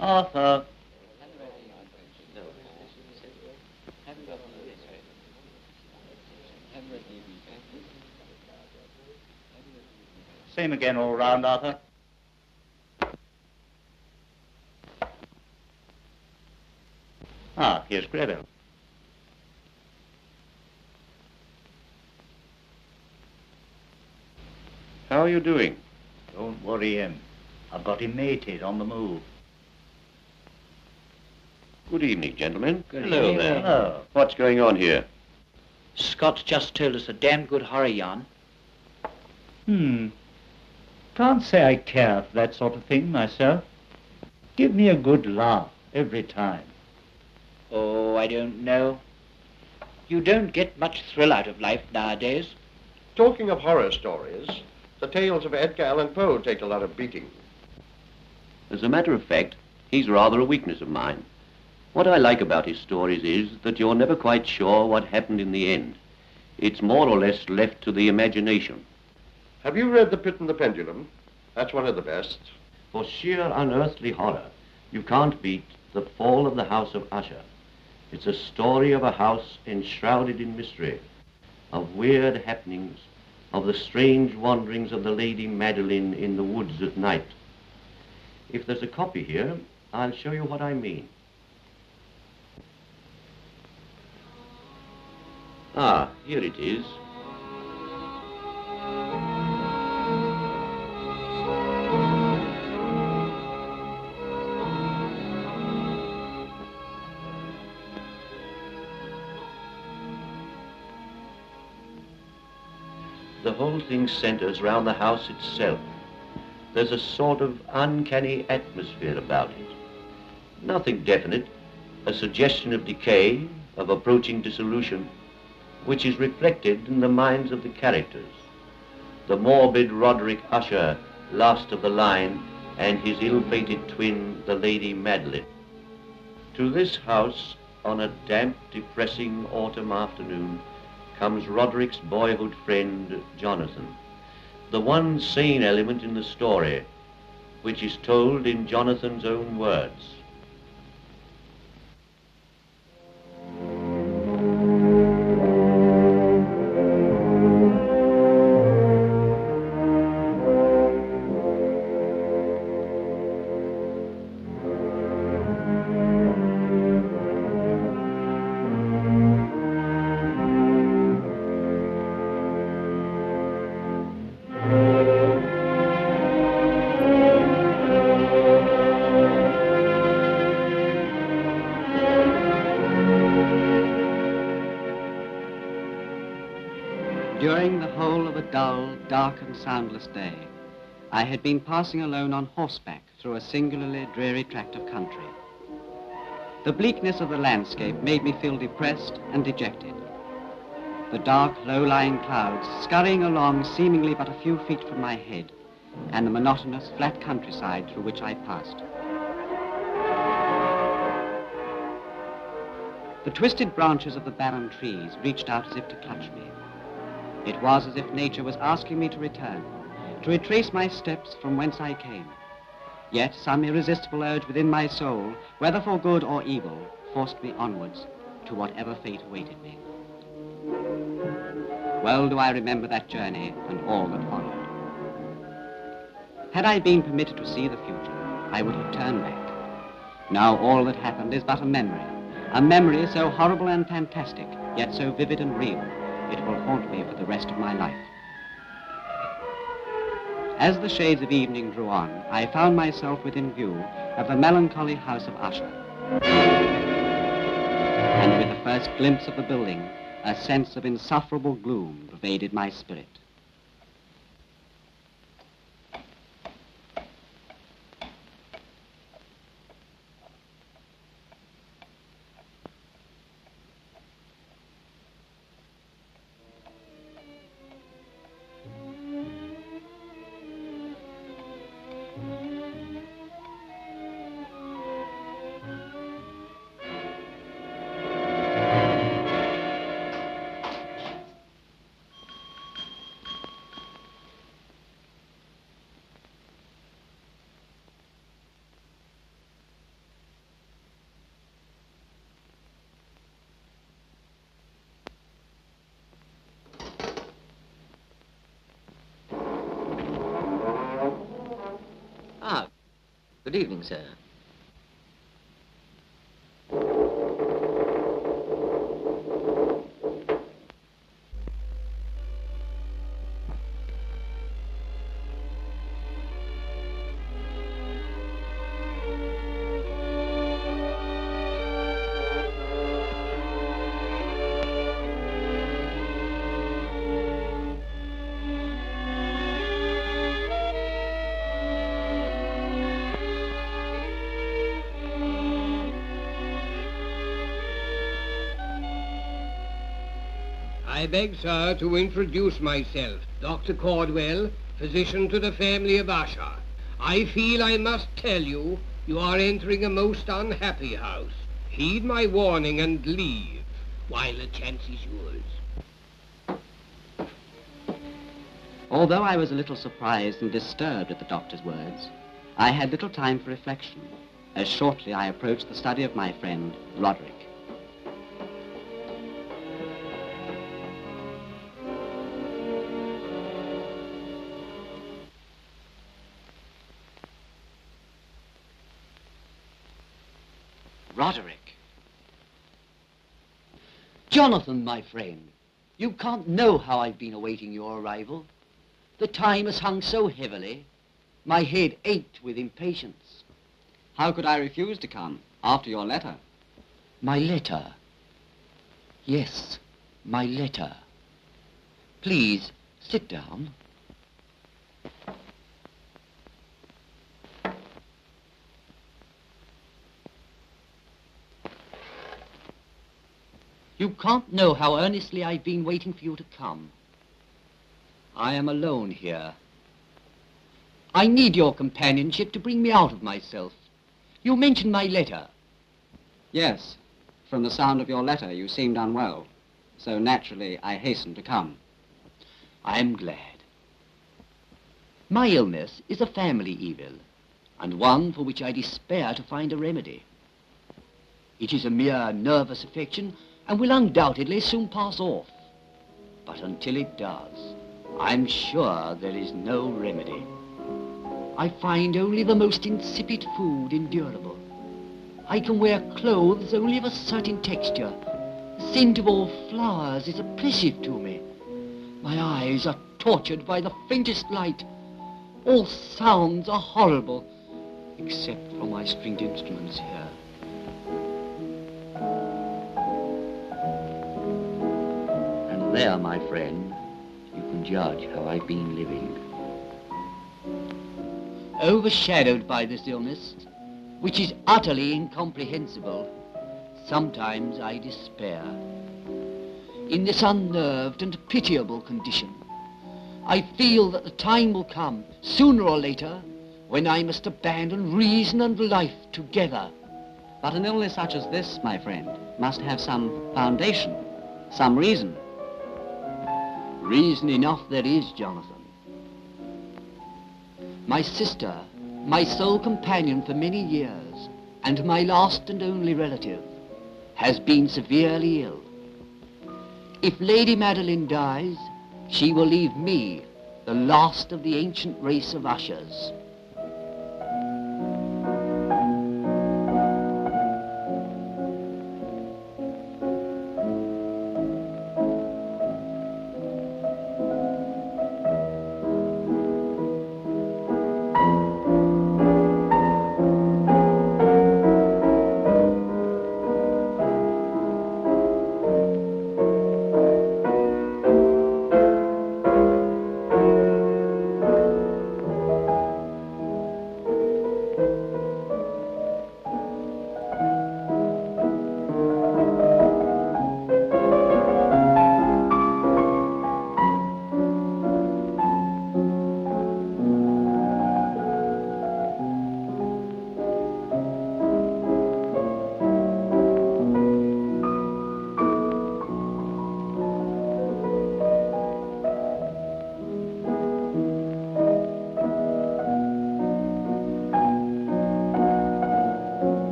Arthur. Same again all round, Arthur. Ah, here's Greville. How are you doing? Don't worry him. I've got him mated on the move. Good evening, gentlemen. Hello there. Hello. What's going on here? Scott's just told us a damn good horror yarn. Can't say I care for that sort of thing myself. Give me a good laugh every time. Oh, I don't know. You don't get much thrill out of life nowadays. Talking of horror stories, the tales of Edgar Allan Poe take a lot of beating. As a matter of fact, he's rather a weakness of mine. What I like about his stories is that you're never quite sure what happened in the end. It's more or less left to the imagination. Have you read The Pit and the Pendulum? That's one of the best. For sheer unearthly horror, you can't beat The Fall of the House of Usher. It's a story of a house enshrouded in mystery, of weird happenings, of the strange wanderings of the Lady Madeline in the woods at night. If there's a copy here, I'll show you what I mean. Ah, here it is. The whole thing centers round the house itself. There's a sort of uncanny atmosphere about it. Nothing definite, a suggestion of decay, of approaching dissolution, which is reflected in the minds of the characters. The morbid Roderick Usher, last of the line, and his ill-fated twin, the Lady Madeline. To this house, on a damp, depressing autumn afternoon, comes Roderick's boyhood friend, Jonathan, the one sane element in the story, which is told in Jonathan's own words. During the whole of a dull, dark and soundless day, I had been passing alone on horseback through a singularly dreary tract of country. The bleakness of the landscape made me feel depressed and dejected. The dark, low-lying clouds scurrying along seemingly but a few feet from my head, and the monotonous, flat countryside through which I passed. The twisted branches of the barren trees reached out as if to clutch me. It was as if nature was asking me to return, to retrace my steps from whence I came. Yet some irresistible urge within my soul, whether for good or evil, forced me onwards to whatever fate awaited me. Well do I remember that journey and all that followed. Had I been permitted to see the future, I would have turned back. Now all that happened is but a memory so horrible and fantastic, yet so vivid and real. It will haunt me for the rest of my life. As the shades of evening drew on, I found myself within view of the melancholy house of Usher. And with the first glimpse of the building, a sense of insufferable gloom pervaded my spirit. Good evening, sir. I beg, sir, to introduce myself, Dr. Cordwell, physician to the family of Usher. I feel I must tell you, you are entering a most unhappy house. Heed my warning and leave, while the chance is yours. Although I was a little surprised and disturbed at the doctor's words, I had little time for reflection, as shortly I approached the study of my friend, Roderick. Roderick. Jonathan, my friend, you can't know how I've been awaiting your arrival. The time has hung so heavily, my head ached with impatience. How could I refuse to come after your letter? My letter. Yes, my letter. Please, sit down. You can't know how earnestly I've been waiting for you to come. I am alone here. I need your companionship to bring me out of myself. You mentioned my letter. Yes. From the sound of your letter, you seemed unwell. So naturally, I hastened to come. I'm glad. My illness is a family evil, and one for which I despair to find a remedy. It is a mere nervous affection and will undoubtedly soon pass off. But until it does, I'm sure there is no remedy. I find only the most insipid food endurable. I can wear clothes only of a certain texture. The scent of all flowers is oppressive to me. My eyes are tortured by the faintest light. All sounds are horrible, except from my stringed instruments here. There, my friend, you can judge how I've been living. Overshadowed by this illness, which is utterly incomprehensible, sometimes I despair. In this unnerved and pitiable condition, I feel that the time will come, sooner or later, when I must abandon reason and life together. But an illness such as this, my friend, must have some foundation, some reason. Reason enough there is, Jonathan. My sister, my sole companion for many years, and my last and only relative, has been severely ill. If Lady Madeline dies, she will leave me, the last of the ancient race of Ushers.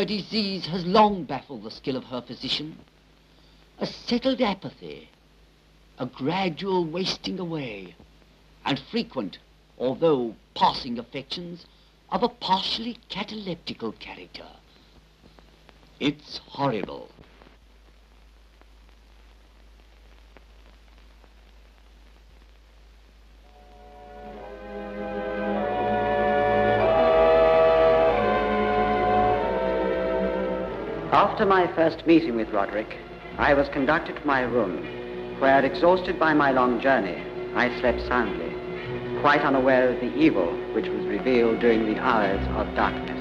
Her disease has long baffled the skill of her physician. A settled apathy, a gradual wasting away, and frequent, although passing affections of a partially cataleptical character. It's horrible. After my first meeting with Roderick, I was conducted to my room, where, exhausted by my long journey, I slept soundly, quite unaware of the evil which was revealed during the hours of darkness.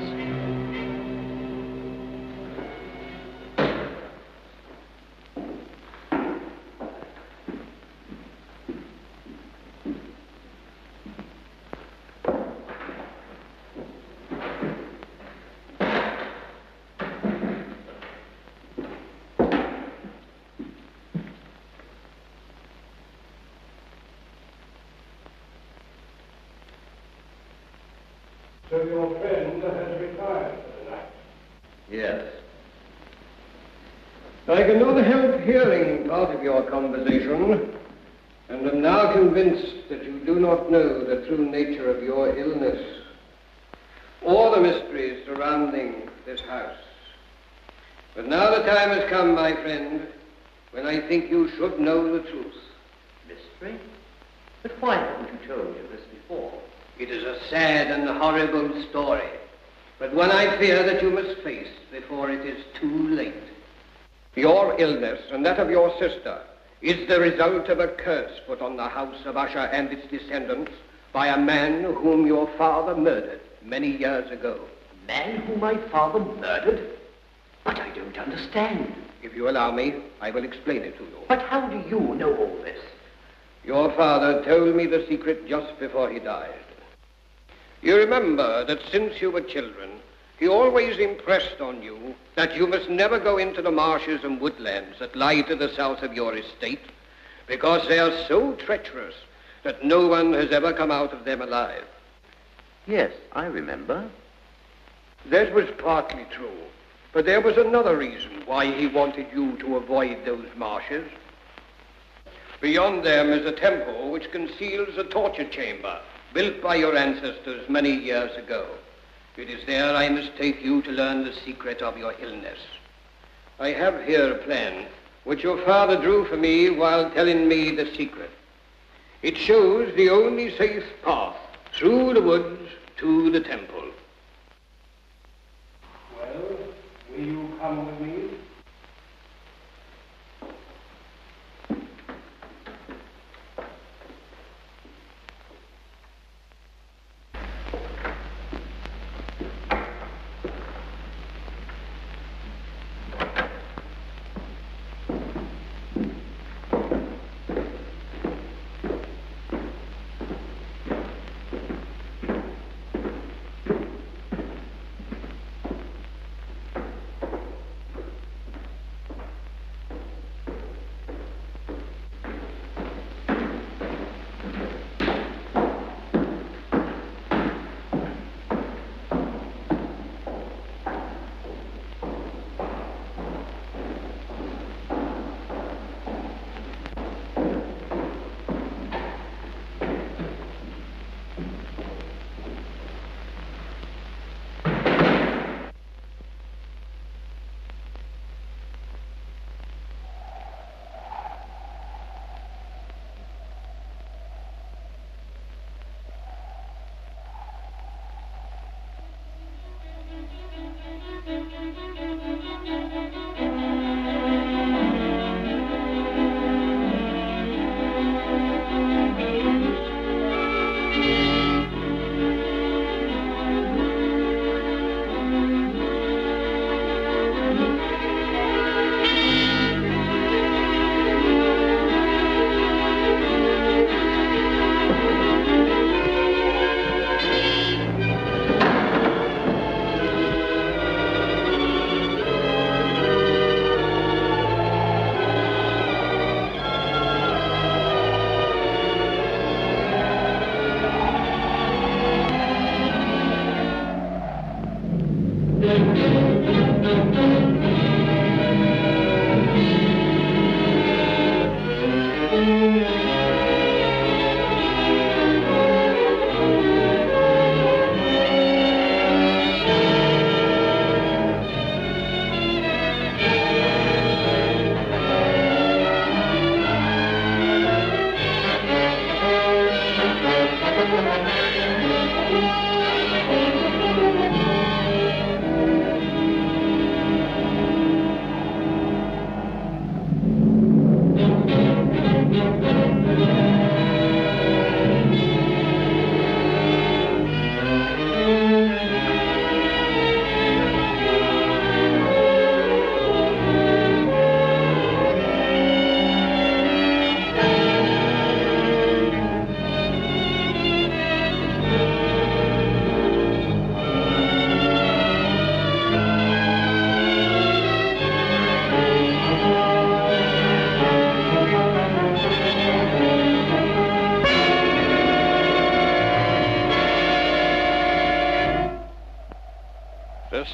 So your friend has retired for the night. Yes. I can not help hearing part of your conversation, and am now convinced that you do not know the true nature of your illness, or the mysteries surrounding this house. But now the time has come, my friend, when I think you should know the truth. Mystery? But why haven't you told me this before? It is a sad and horrible story, but one I fear that you must face before it is too late. Your illness and that of your sister is the result of a curse put on the house of Usher and its descendants by a man whom your father murdered many years ago. A man whom my father murdered? But I don't understand. If you allow me, I will explain it to you. But how do you know all this? Your father told me the secret just before he died. You remember that since you were children, he always impressed on you that you must never go into the marshes and woodlands that lie to the south of your estate, because they are so treacherous that no one has ever come out of them alive. Yes, I remember. That was partly true, but there was another reason why he wanted you to avoid those marshes. Beyond them is a temple which conceals a torture chamber built by your ancestors many years ago. It is there I must take you to learn the secret of your illness. I have here a plan which your father drew for me while telling me the secret. It shows the only safe path through the woods to the temple. Well, will you come with me?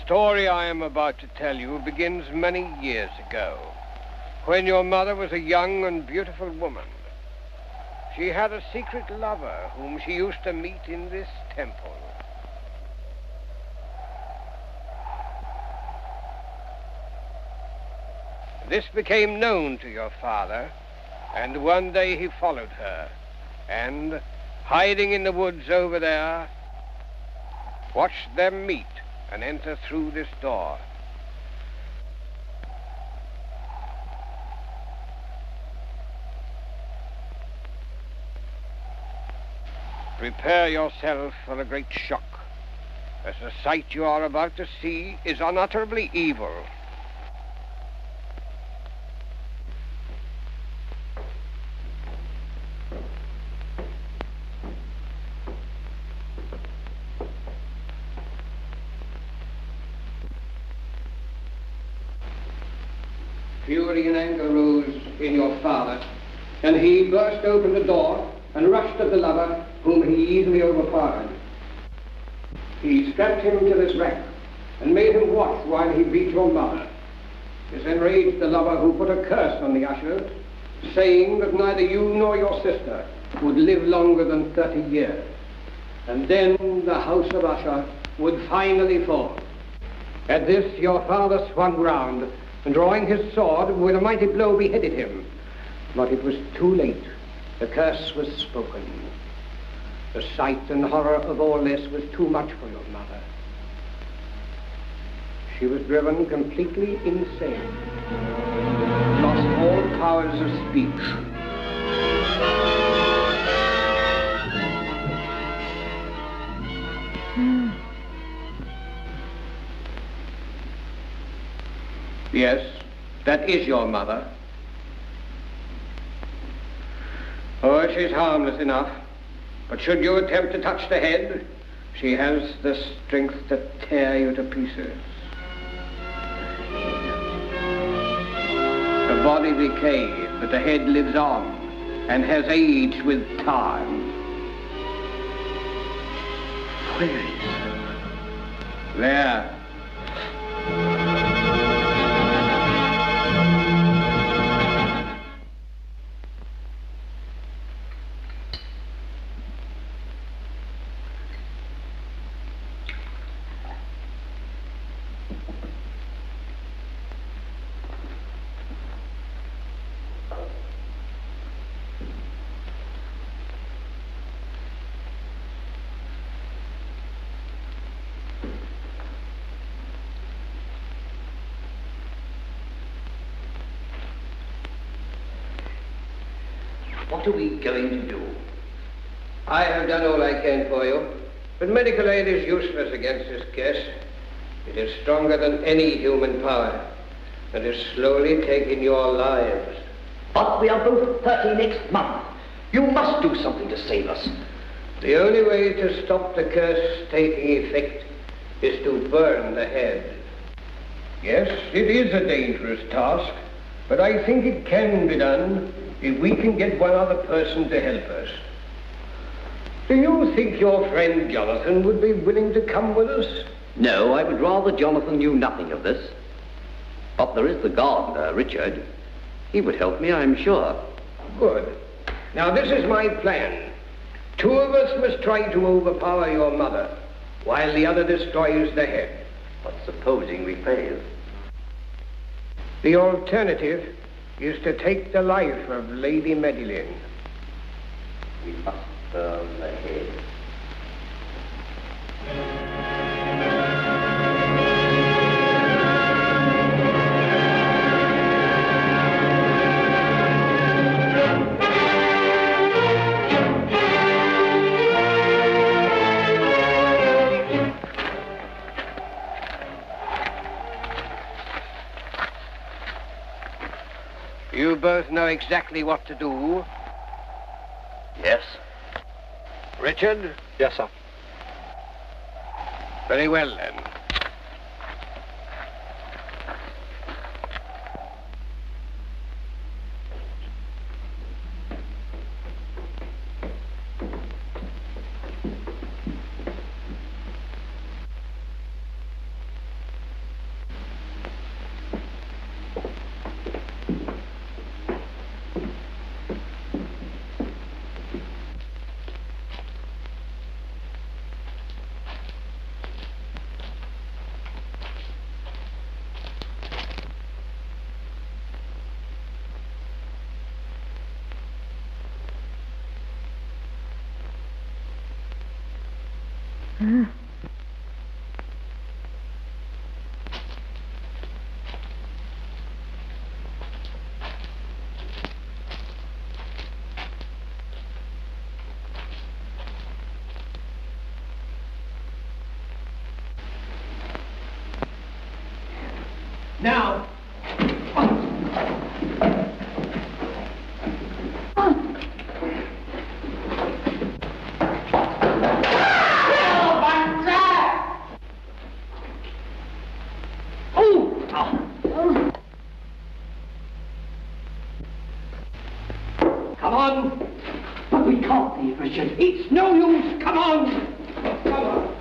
story I am about to tell you begins many years ago, when your mother was a young and beautiful woman. She had a secret lover whom she used to meet in this temple. This became known to your father, and one day he followed her, and, hiding in the woods over there, watched them meet and enter through this door. Prepare yourself for a great shock, as the sight you are about to see is unutterably evil. Fury and anger rose in your father, and he burst open the door and rushed at the lover, whom he easily overpowered. He strapped him to this rack and made him watch while he beat your mother. This enraged the lover, who put a curse on the usher, saying that neither you nor your sister would live longer than 30 years. And then the house of Usher would finally fall. At this, your father swung round, and drawing his sword, with a mighty blow beheaded him. But it was too late. The curse was spoken. The sight and horror of all this was too much for your mother. She was driven completely insane, lost all powers of speech. Yes, that is your mother. Oh, she's harmless enough. But should you attempt to touch the head, she has the strength to tear you to pieces. The body decays, but the head lives on and has aged with time. Where is it? There. What are we going to do? I have done all I can for you, but medical aid is useless against this case. It is stronger than any human power, and is slowly taking your lives. But we are both 30 next month. You must do something to save us. The only way to stop the curse taking effect is to burn the head. Yes, it is a dangerous task, but I think it can be done if we can get one other person to help us. Do you think your friend Jonathan would be willing to come with us? No, I would rather Jonathan knew nothing of this. But there is the gardener, Richard. He would help me, I am sure. Good. Now, this is my plan. 2 of us must try to overpower your mother, while the other destroys the head. But supposing we fail? The alternative is to take the life of Lady Medellin. We must burn the head. You both know exactly what to do. Yes. Richard? Yes, sir. Very well, then. Now. Come on. But we can't leave, Richard. It's no use. Come on. Come on.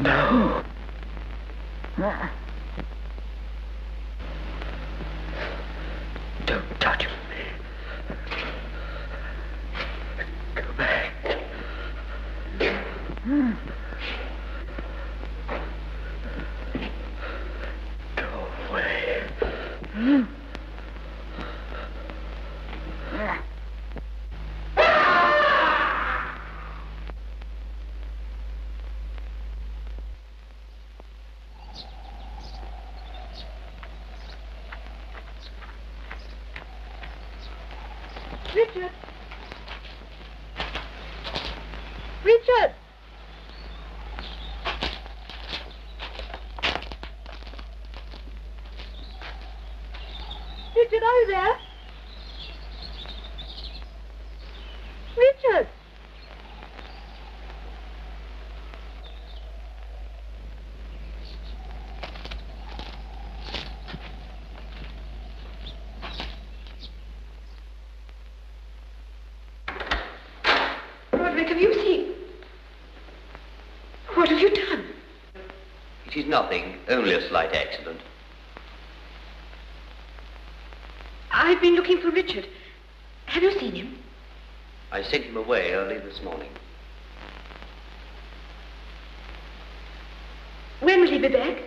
No. Don't touch me. Go back. Go away. Richard! Richard! Richard, are you there? Richard! Roderick, have you seen? What have you done? It is nothing, only a slight accident. I've been looking for Richard. Have you seen him? I sent him away early this morning. When will he be back?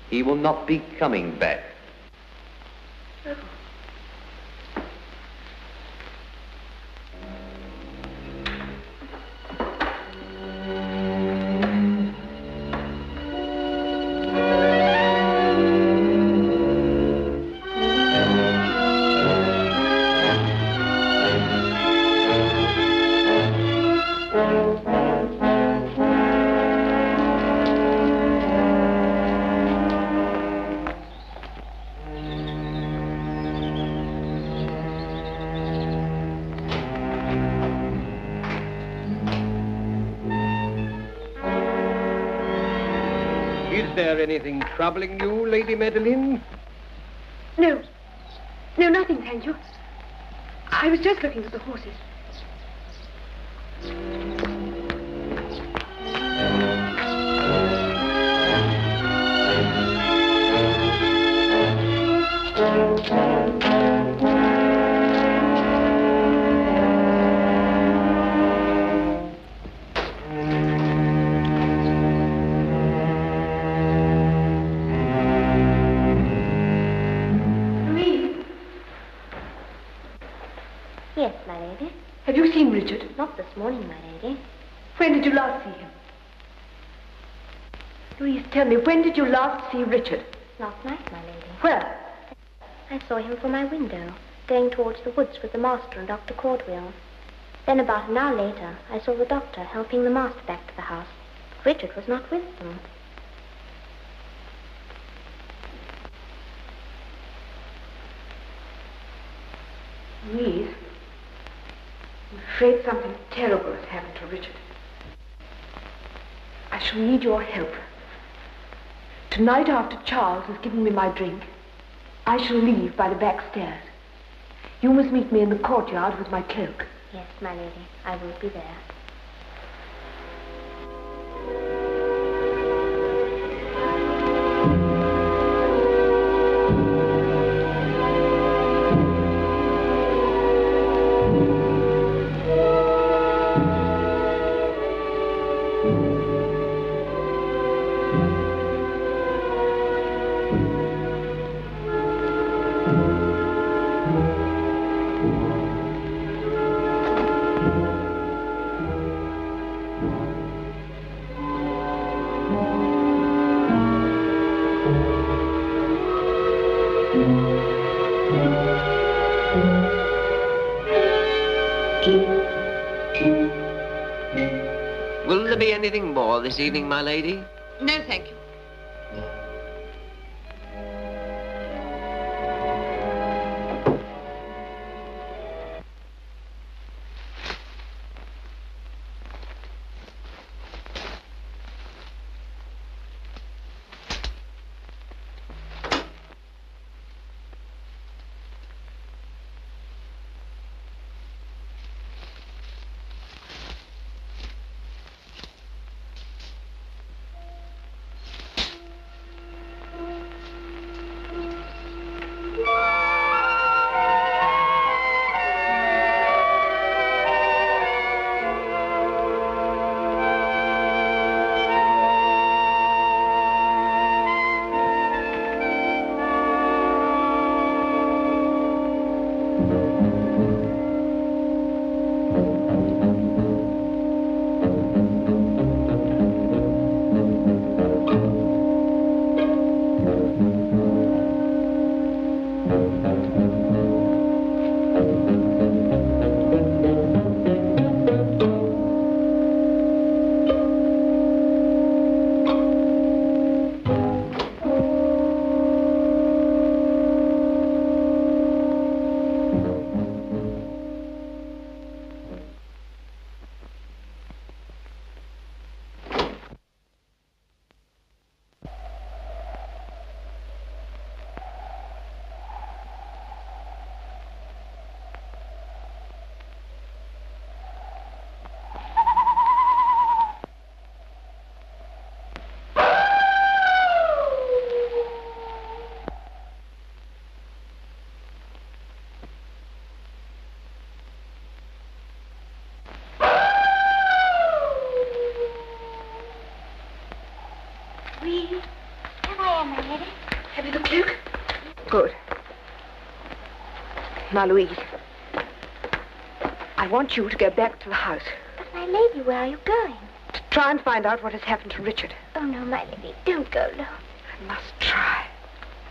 He will not be coming back. Oh. Is there anything troubling you, Lady Madeline? No. No, nothing, thank you. I was just looking at the horses. Yes, my lady. Have you seen Richard? Not this morning, my lady. When did you last see him? Louise, tell me, when did you last see Richard? Last night, my lady. Where? I saw him from my window, going towards the woods with the master and Dr. Cordwell. Then about an hour later, I saw the doctor helping the master back to the house. Richard was not with them. Louise, I'm afraid something terrible has happened to Richard. I shall need your help. Tonight, after Charles has given me my drink, I shall leave by the back stairs. You must meet me in the courtyard with my cloak. Yes, my lady. I will be there. Will there be anything more this evening, my lady? No, thank you. Here I am, my lady. Have you the cloak? Good. Now, Louise, I want you to go back to the house. But, my lady, where are you going? To try and find out what has happened to Richard. Oh, no, my lady, don't go alone. I must try.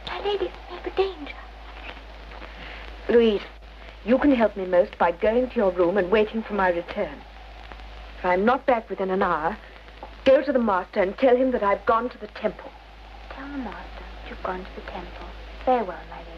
My lady, there's a danger. Louise, you can help me most by going to your room and waiting for my return. If I'm not back within an hour, go to the master and tell him that I've gone to the temple. Tell the master that you've gone to the temple. Very well, my lady.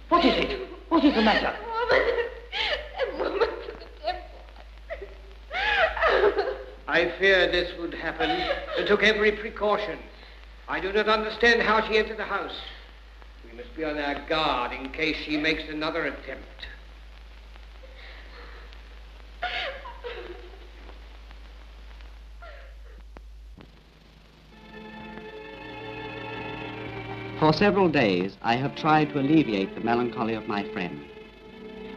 What is it? What is the matter? I feared this would happen and took every precaution. I do not understand how she entered the house. We must be on our guard in case she makes another attempt. For several days, I have tried to alleviate the melancholy of my friend.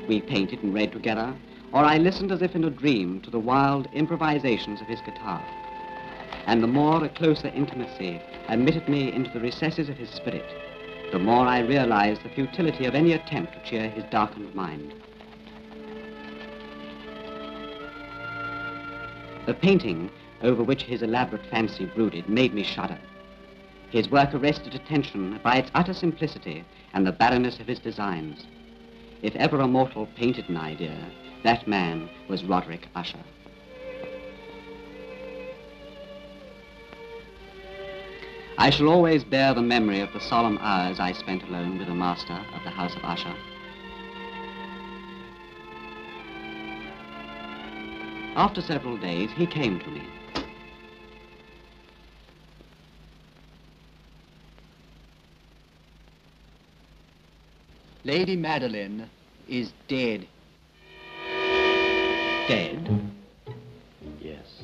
We painted and read together, or I listened as if in a dream to the wild improvisations of his guitar. And the more a closer intimacy admitted me into the recesses of his spirit, the more I realized the futility of any attempt to cheer his darkened mind. The painting over which his elaborate fancy brooded made me shudder. His work arrested attention by its utter simplicity and the barrenness of his designs. If ever a mortal painted an idea, that man was Roderick Usher. I shall always bear the memory of the solemn hours I spent alone with the master of the House of Usher. After several days, he came to me. Lady Madeline is dead. Dead? Yes.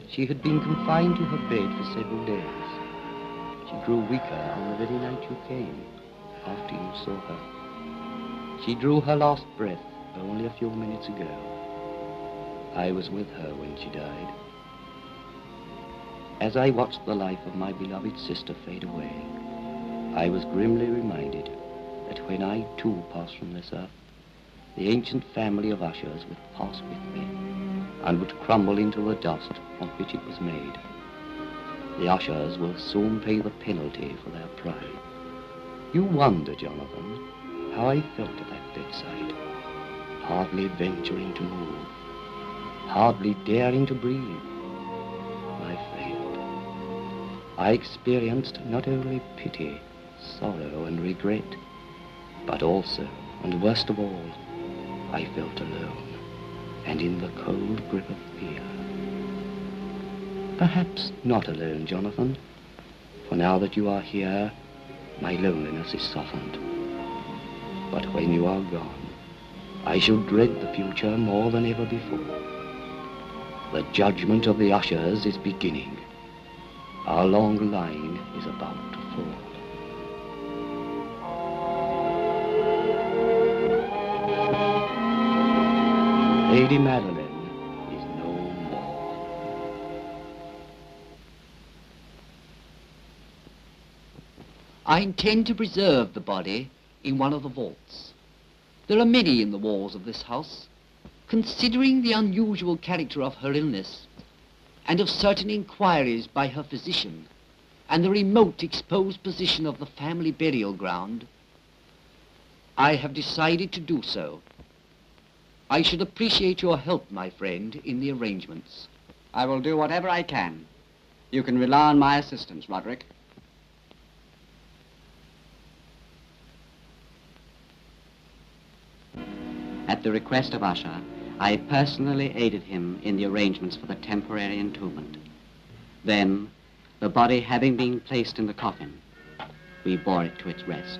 She had been confined to her bed for several days. She grew weaker on the very night you came, after you saw her. She drew her last breath only a few minutes ago. I was with her when she died. As I watched the life of my beloved sister fade away, I was grimly reminded that when I too pass from this earth, the ancient family of Ushers would pass with me and would crumble into the dust from which it was made. The Ushers will soon pay the penalty for their pride. You wonder, Jonathan, how I felt at that bedside, hardly venturing to move, hardly daring to breathe. My friend, I experienced not only pity, sorrow, and regret, but also, and worst of all, I felt alone and in the cold grip of fear. Perhaps not alone, Jonathan, for now that you are here, my loneliness is softened. But when you are gone, I shall dread the future more than ever before. The judgment of the Ushers is beginning. Our long line is about to fall. Lady Madeline is no more. I intend to preserve the body in one of the vaults. There are many in the walls of this house. Considering the unusual character of her illness, and of certain inquiries by her physician, and the remote exposed position of the family burial ground, I have decided to do so. I should appreciate your help, my friend, in the arrangements. I will do whatever I can. You can rely on my assistance, Roderick. At the request of Usher, I personally aided him in the arrangements for the temporary entombment. Then, the body having been placed in the coffin, we bore it to its rest.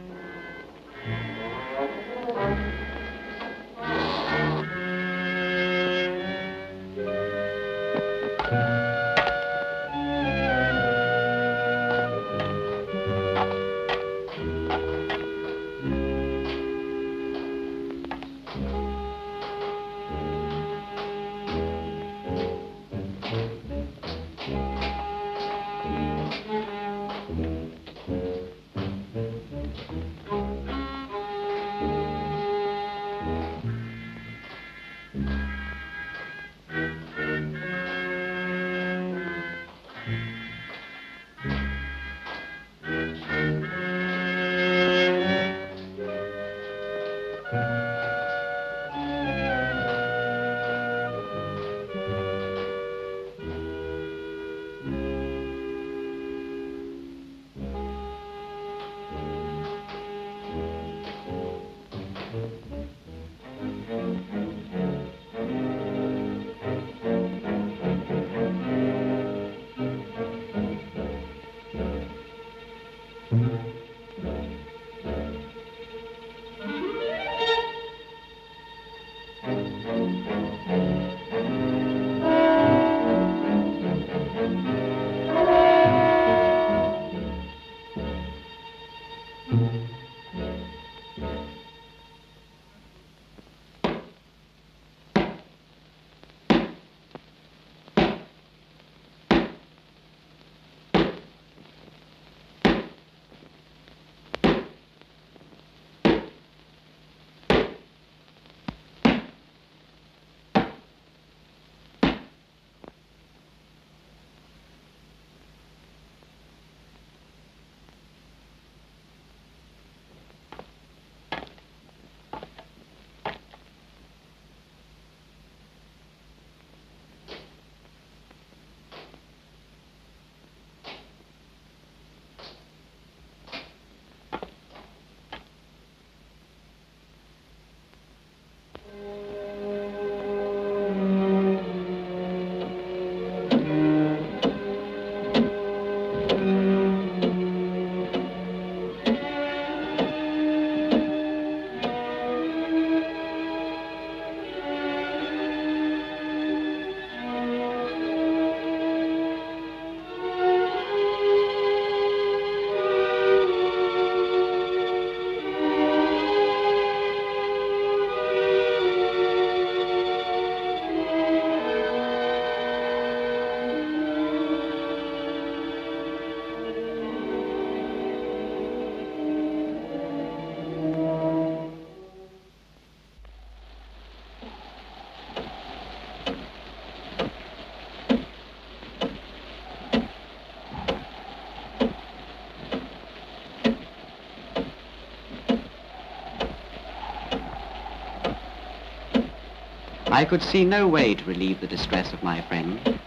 I could see no way to relieve the distress of my friend.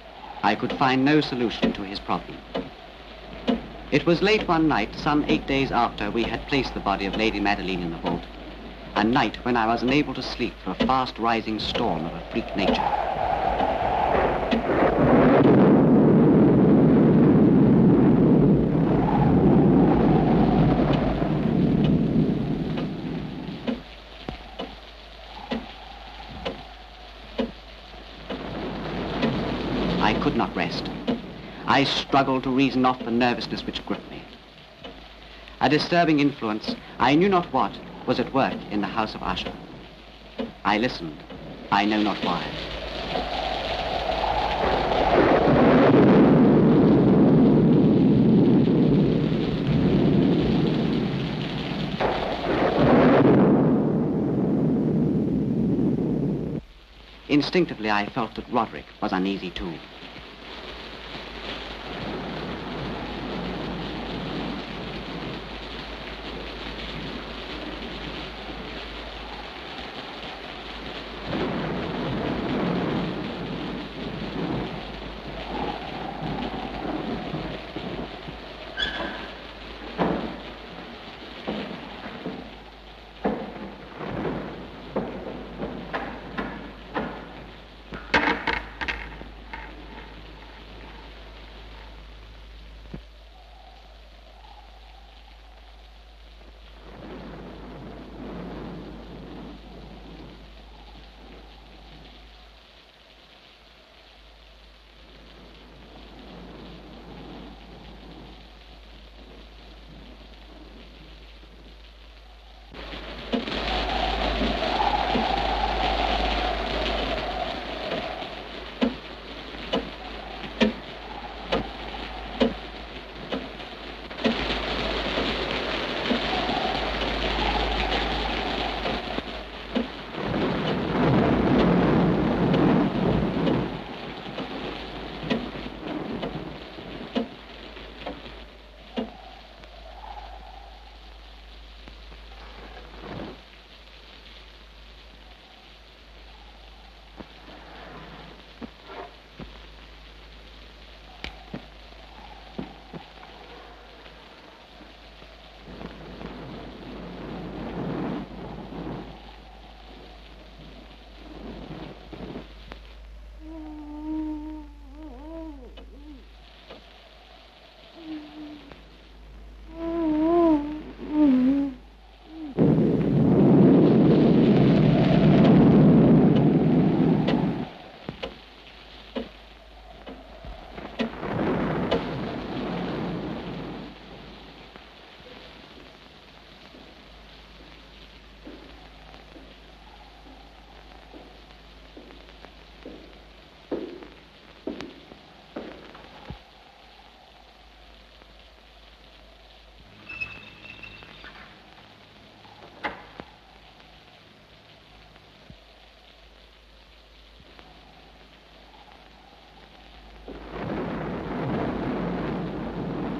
I could find no solution to his problem. It was late one night, some 8 days after we had placed the body of Lady Madeline in the vault, a night when I was unable to sleep for a fast-rising storm of a freak nature. I could not rest. I struggled to reason off the nervousness which gripped me. A disturbing influence, I knew not what, was at work in the house of Usher. I listened, I know not why. Instinctively, I felt that Roderick was uneasy too.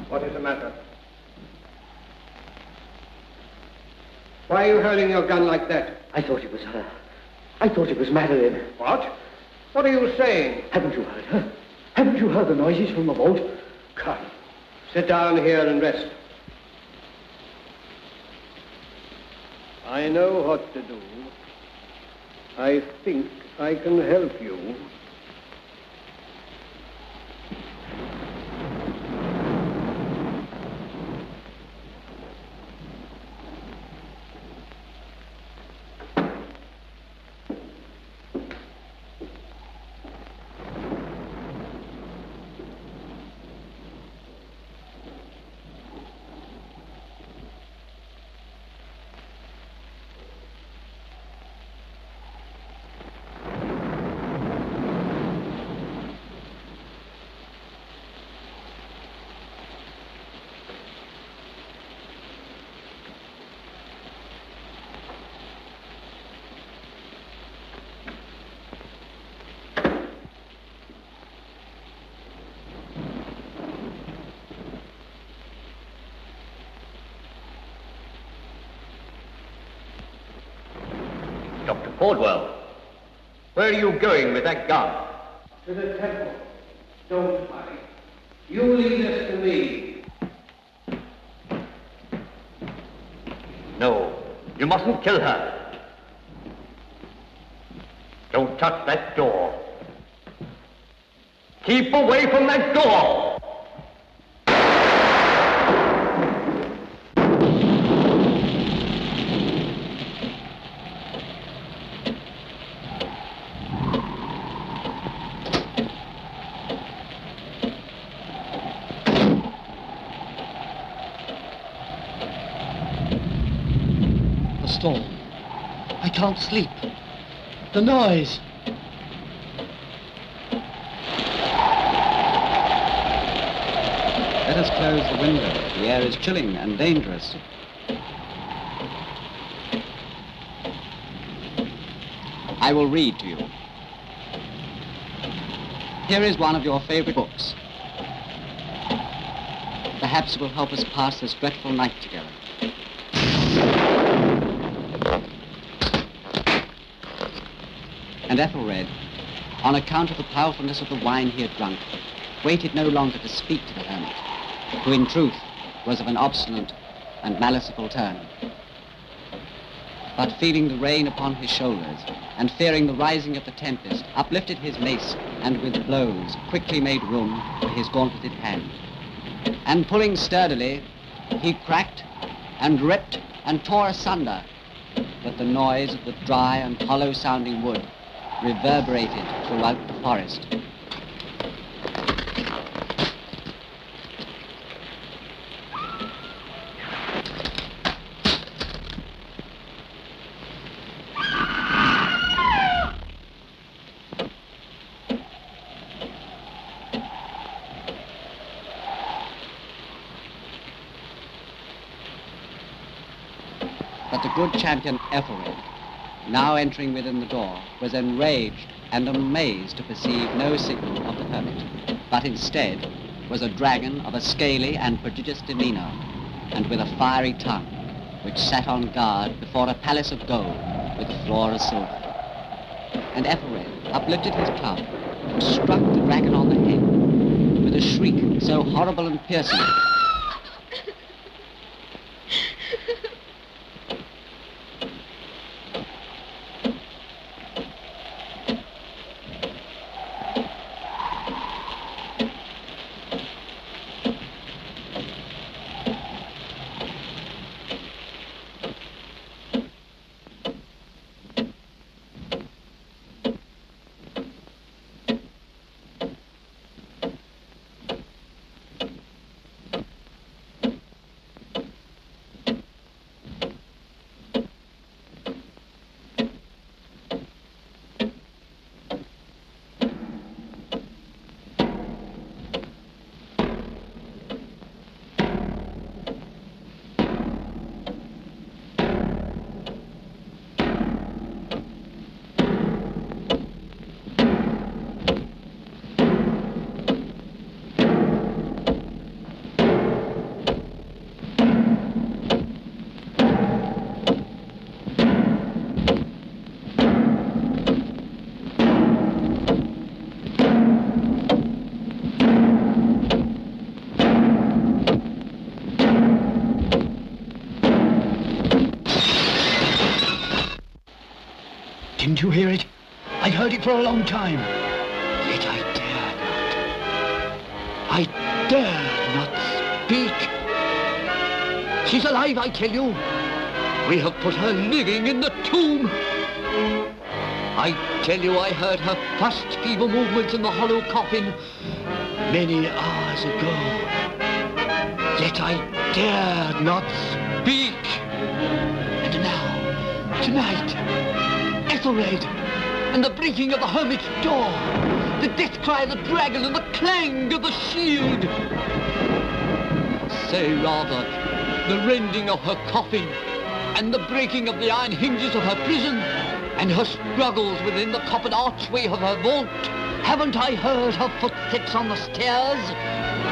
What is the matter? Why are you hurling your gun like that? I thought it was her. I thought it was Madeline. What? What are you saying? Haven't you heard her? Haven't you heard the noises from the vault? Come. Sit down here and rest. I know what to do. I think I can help you. Dr. Caldwell. Where are you going with that gun? To the temple. Don't worry. You leave this to me. No, you mustn't kill her. Don't touch that door. Keep away from that door! The storm. I can't sleep. The noise. Let us close the window. The air is chilling and dangerous. I will read to you. Here is one of your favorite books. Perhaps it will help us pass this dreadful night together. And Ethelred, on account of the powerfulness of the wine he had drunk, waited no longer to speak to the hermit, who in truth was of an obstinate and merciful turn. But feeling the rain upon his shoulders, and fearing the rising of the tempest, uplifted his mace, and with blows quickly made room for his gauntleted hand. And pulling sturdily, he cracked and ripped and tore asunder, but the noise of the dry and hollow-sounding wood reverberated throughout the forest. But the good champion Ethelred, now entering within the door, was enraged and amazed to perceive no signal of the hermit, but instead was a dragon of a scaly and prodigious demeanor, and with a fiery tongue, which sat on guard before a palace of gold with a floor of silver. And Ethelred uplifted his club and struck the dragon on the head with a shriek so horrible and piercing Didn't you hear it? I heard it for a long time. Yet I dare not. I dare not speak. She's alive, I tell you. We have put her living in the tomb. I tell you, I heard her first feeble movements in the hollow coffin many hours ago. Yet I dare not speak. And now, tonight, Ethelred, and the breaking of the hermit's door, the death cry of the dragon and the clang of the shield. Say rather, the rending of her coffin, and the breaking of the iron hinges of her prison, and her struggles within the coppered archway of her vault. Haven't I heard her footsteps on the stairs?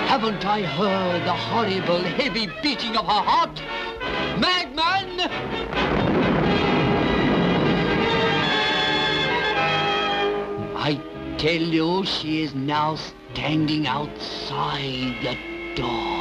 Haven't I heard the horrible, heavy beating of her heart? Madman! tell you she is now standing outside the door.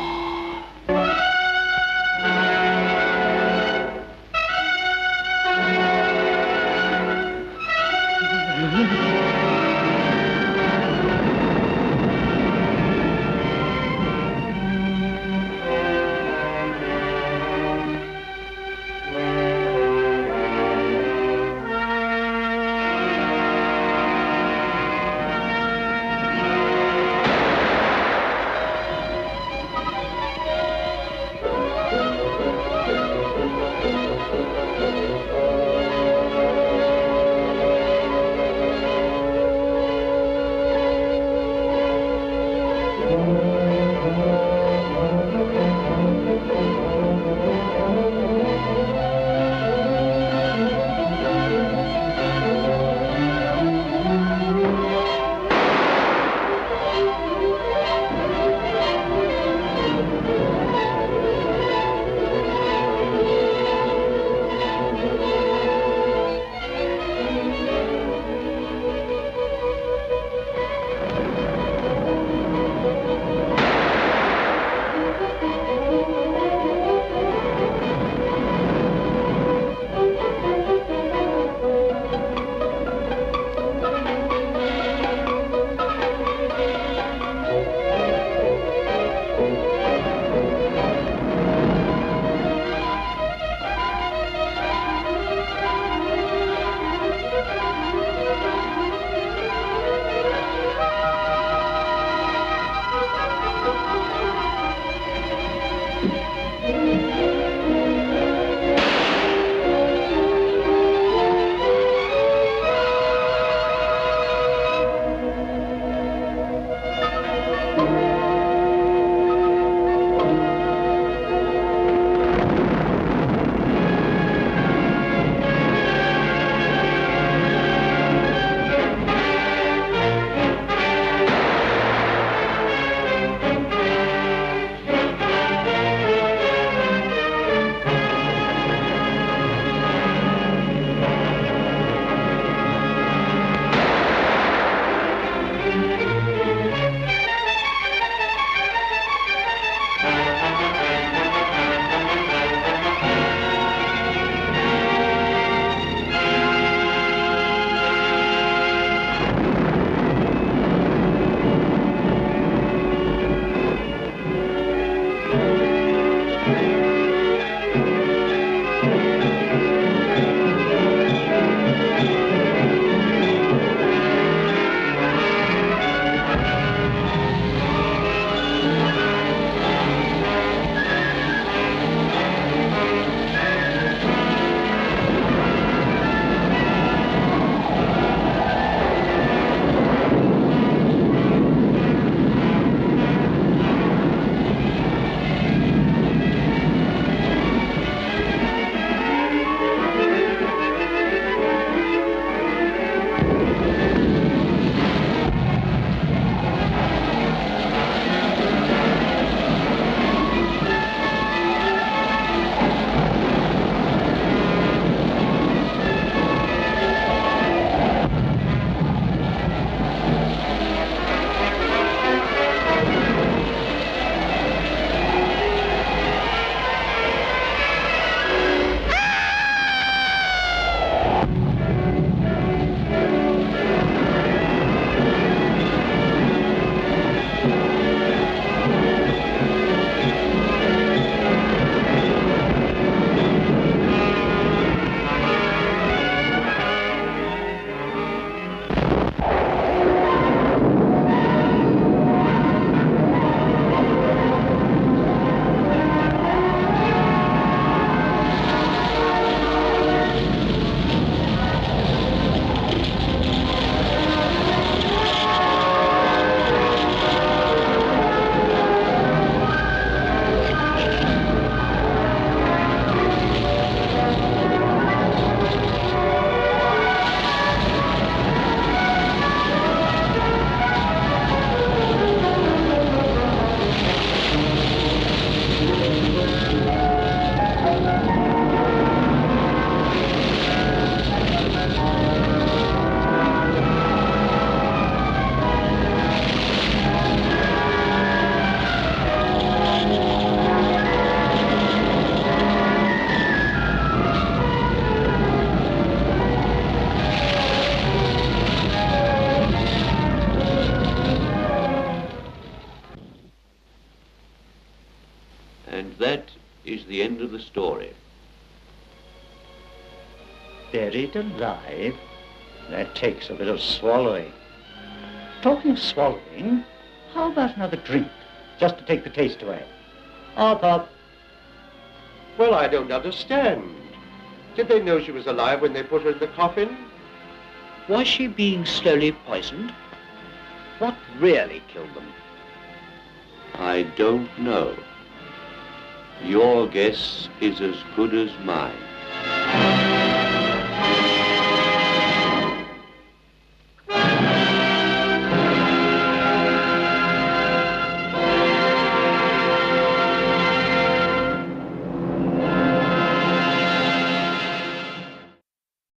And that is the end of the story. Buried alive? That takes a bit of swallowing. Talking of swallowing, how about another drink, just to take the taste away? Up, up. Well, I don't understand. Did they know she was alive when they put her in the coffin? Was she being slowly poisoned? What really killed them? I don't know. Your guess is as good as mine.